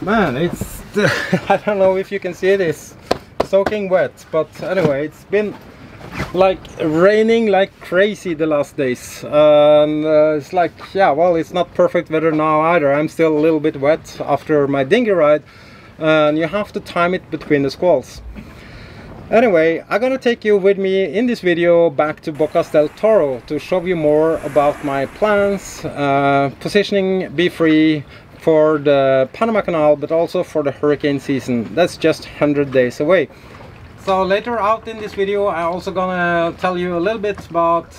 Man, it's I don't know if you can see this, soaking wet, but anyway, it's been like raining like crazy the last days, and it's like, yeah, well, it's not perfect weather now either. I'm still a little bit wet after my dinghy ride, and you have to time it between the squalls. Anyway, I'm gonna take you with me in this video back to Bocas del Toro to show you more about my plans, positioning Be Free for the Panama Canal, but also for the hurricane season. That's just 100 days away. So later out in this video, I'm also gonna tell you a little bit about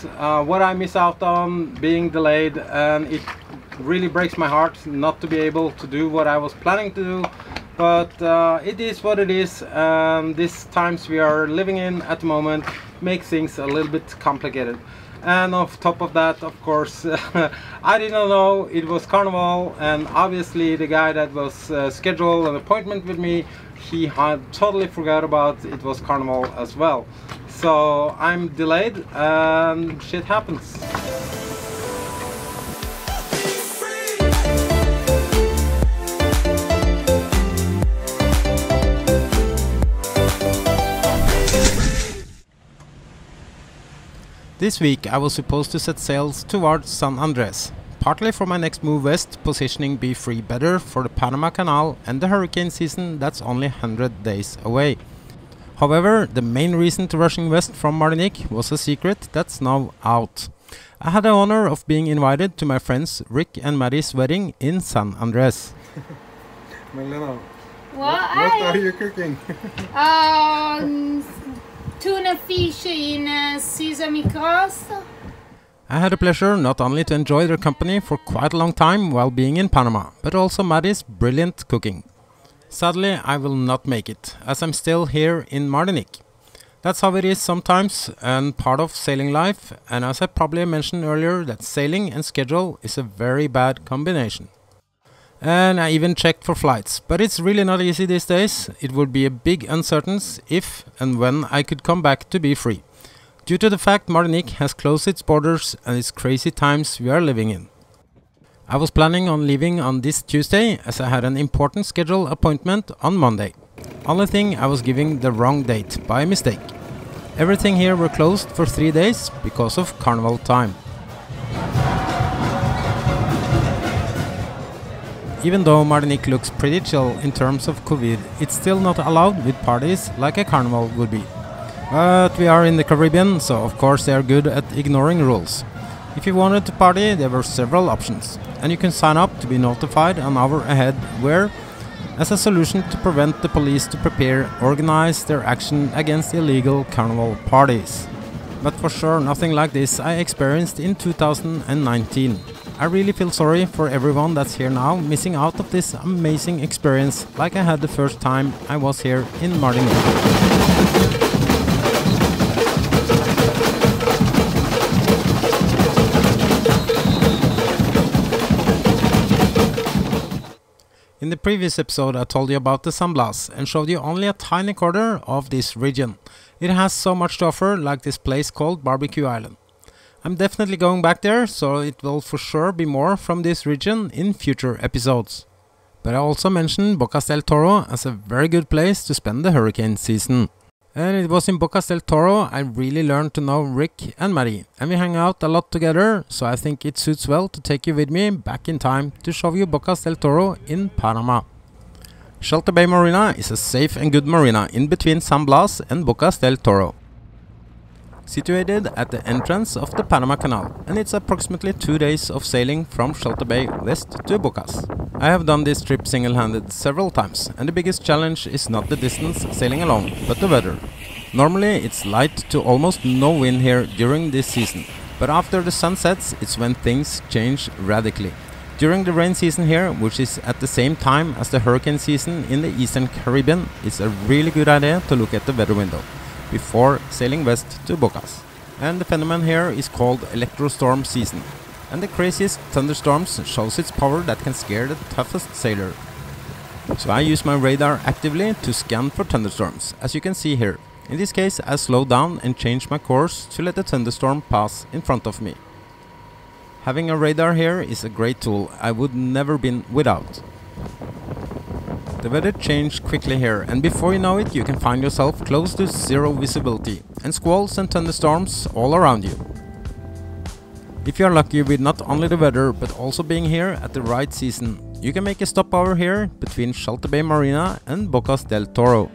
what I miss out on being delayed, and it really breaks my heart not to be able to do what I was planning to do. But it is what it is, and these times we are living in at the moment makes things a little bit complicated. And on top of that, of course, I didn't know it was Carnival, and obviously the guy that was scheduled an appointment with me, he had totally forgot about it was Carnival as well. So I'm delayed and shit happens. This week I was supposed to set sails towards San Andres, partly for my next move west, positioning Be Free better for the Panama Canal and the hurricane season that's only 100 days away. However, the main reason to rushing west from Martinique was a secret that's now out. I had the honor of being invited to my friends Rick and Maddie's wedding in San Andres. Melina, what are you cooking? Tuna fish in sesame sauce. I had the pleasure not only to enjoy their company for quite a long time while being in Panama, but also Maddie's brilliant cooking. Sadly, I will not make it, as I'm still here in Martinique. That's how it is sometimes, and part of sailing life, and as I probably mentioned earlier, that sailing and schedule is a very bad combination. And I even checked for flights, but it's really not easy these days. It would be a big uncertainty if and when I could come back to Be Free, due to the fact Martinique has closed its borders and its crazy times we are living in. I was planning on leaving on this Tuesday, as I had an important scheduled appointment on Monday. Only thing, I was giving the wrong date by mistake. Everything here were closed for 3 days because of Carnival time. Even though Martinique looks pretty chill in terms of COVID, it's still not allowed with parties like a carnival would be. But we are in the Caribbean, so of course they are good at ignoring rules. If you wanted to party, there were several options, and you can sign up to be notified an hour ahead, where, as a solution to prevent the police to organize their action against illegal carnival parties. But for sure, nothing like this I experienced in 2019. I really feel sorry for everyone that's here now, missing out of this amazing experience like I had the first time I was here in Martinique. In the previous episode I told you about the San Blas and showed you only a tiny corner of this region. It has so much to offer, like this place called Barbecue Island. I'm definitely going back there, so it will for sure be more from this region in future episodes. But I also mentioned Bocas del Toro as a very good place to spend the hurricane season. And it was in Bocas del Toro I really learned to know Rick and Maddie, and we hang out a lot together, so I think it suits well to take you with me back in time to show you Bocas del Toro in Panama. SwT Bay Marina is a safe and good marina in between San Blas and Bocas del Toro. Situated at the entrance of the Panama Canal, and it's approximately 2 days of sailing from SwT Bay west to Bocas. I have done this trip single-handed several times, and the biggest challenge is not the distance sailing alone, but the weather. Normally it's light to almost no wind here during this season, but after the sun sets it's when things change radically. During the rain season here, which is at the same time as the hurricane season in the Eastern Caribbean, it's a really good idea to look at the weather window before sailing west to Bocas. And the phenomenon here is called electrostorm season, and the craziest thunderstorms shows its power that can scare the toughest sailor. So I use my radar actively to scan for thunderstorms, as you can see here. In this case I slow down and change my course to let the thunderstorm pass in front of me. Having a radar here is a great tool I would never been without. The weather changed quickly here, and before you know it you can find yourself close to zero visibility and squalls and thunderstorms all around you. If you are lucky with not only the weather but also being here at the right season, you can make a stopover here between Shelter Bay Marina and Bocas del Toro.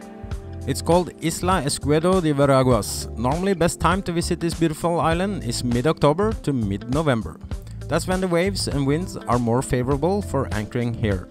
It's called Isla Escuedo de Veraguas. Normally best time to visit this beautiful island is mid-October to mid-November. That's when the waves and winds are more favorable for anchoring here.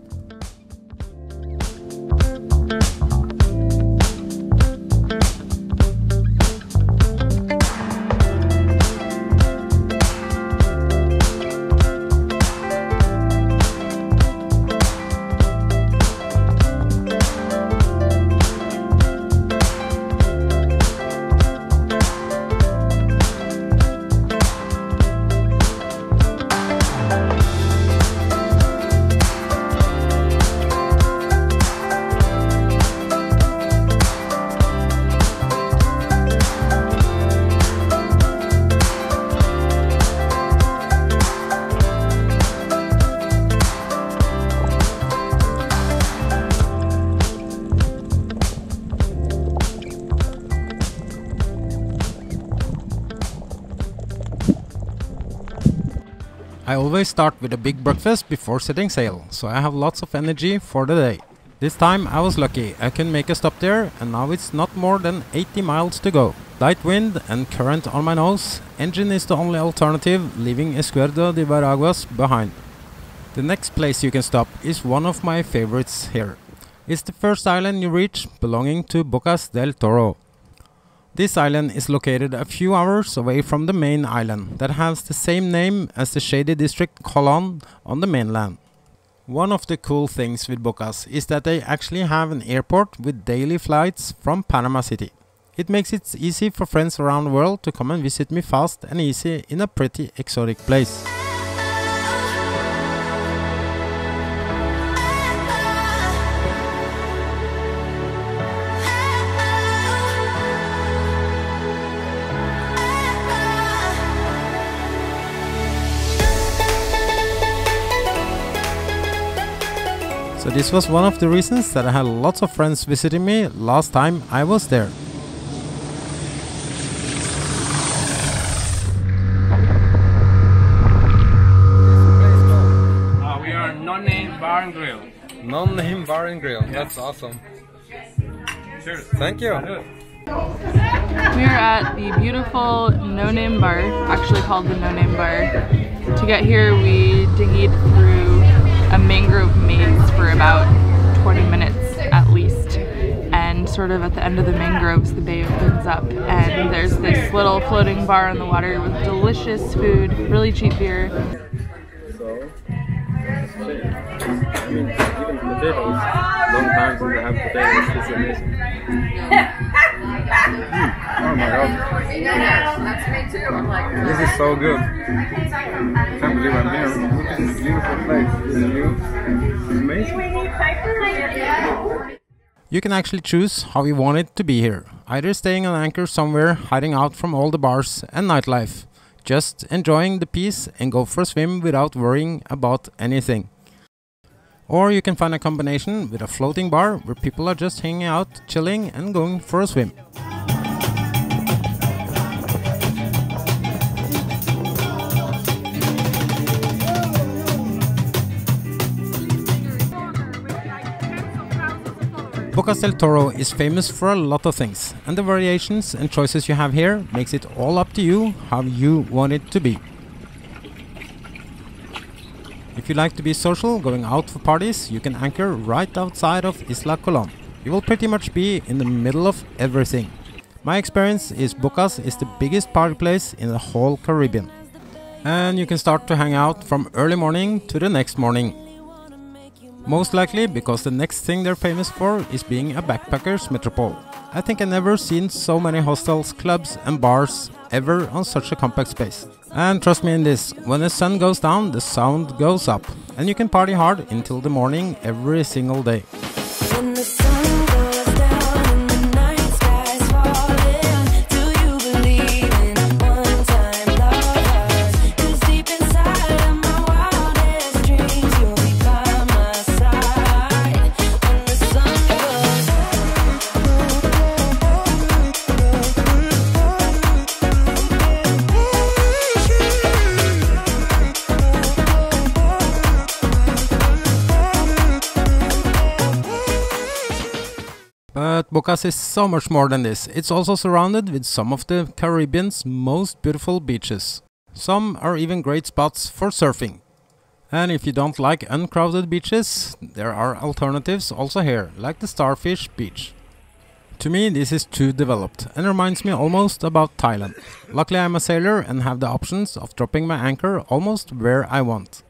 I always start with a big breakfast before setting sail, so I have lots of energy for the day. This time I was lucky, I can make a stop there, and now it's not more than 80 miles to go. Light wind and current on my nose, engine is the only alternative, leaving Escuedo de Veraguas behind. The next place you can stop is one of my favorites here. It's the first island you reach, belonging to Bocas del Toro. This island is located a few hours away from the main island that has the same name as the shady district Colón on the mainland. One of the cool things with Bocas is that they actually have an airport with daily flights from Panama City. It makes it easy for friends around the world to come and visit me fast and easy in a pretty exotic place. So this was one of the reasons that I had lots of friends visiting me last time I was there. We are No-Name Bar and Grill. Non-name bar and grill. That's awesome. Cheers. Thank you. We are at the beautiful No-Name Bar, actually called the No-Name Bar. To get here we diggied through a mangrove maze for about 20 minutes at least, and sort of at the end of the mangroves the bay opens up and there's this little floating bar on the water with delicious food, really cheap beer. So, I mean, even potatoes. Long time since I have potatoes. It's amazing. Oh my god. That's me too. I'm like, This is so good. I can't believe I'm here. Look at this beautiful place. This view is amazing. You can actually choose how you want it to be here. Either staying on anchor somewhere, hiding out from all the bars and nightlife. Just enjoying the peace and go for a swim without worrying about anything. Or you can find a combination with a floating bar where people are just hanging out, chilling and going for a swim. Bocas del Toro is famous for a lot of things, and the variations and choices you have here makes it all up to you how you want it to be. If you like to be social, going out for parties, you can anchor right outside of Isla Colón. You will pretty much be in the middle of everything. My experience is Bocas is the biggest party place in the whole Caribbean. And you can start to hang out from early morning to the next morning. Most likely because the next thing they're famous for is being a backpackers metropole. I think I've never seen so many hostels, clubs and bars ever on such a compact space. And trust me in this, when the sun goes down, the sound goes up. And you can party hard until the morning every single day. When the sun goes down and the night skies falling, do you believe in one-time lovers? 'Cause deep inside of my wildest dreams, you'll be by my side. When the But Bocas is so much more than this. It's also surrounded with some of the Caribbean's most beautiful beaches. Some are even great spots for surfing. And if you don't like uncrowded beaches, there are alternatives also here, like the Starfish Beach. To me, this is too developed and reminds me almost about Thailand. Luckily, I'm a sailor and have the options of dropping my anchor almost where I want.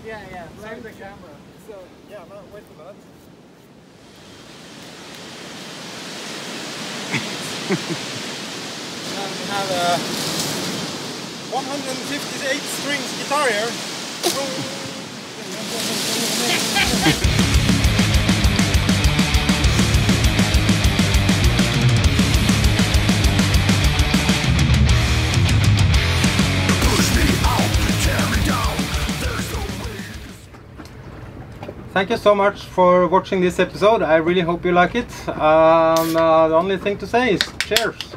Yeah, blame the camera. So, yeah, no, wait a minute. We have a 158 strings guitar here. Thank you so much for watching this episode. I really hope you like it. The only thing to say is cheers.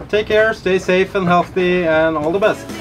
Take care, stay safe and healthy, and all the best.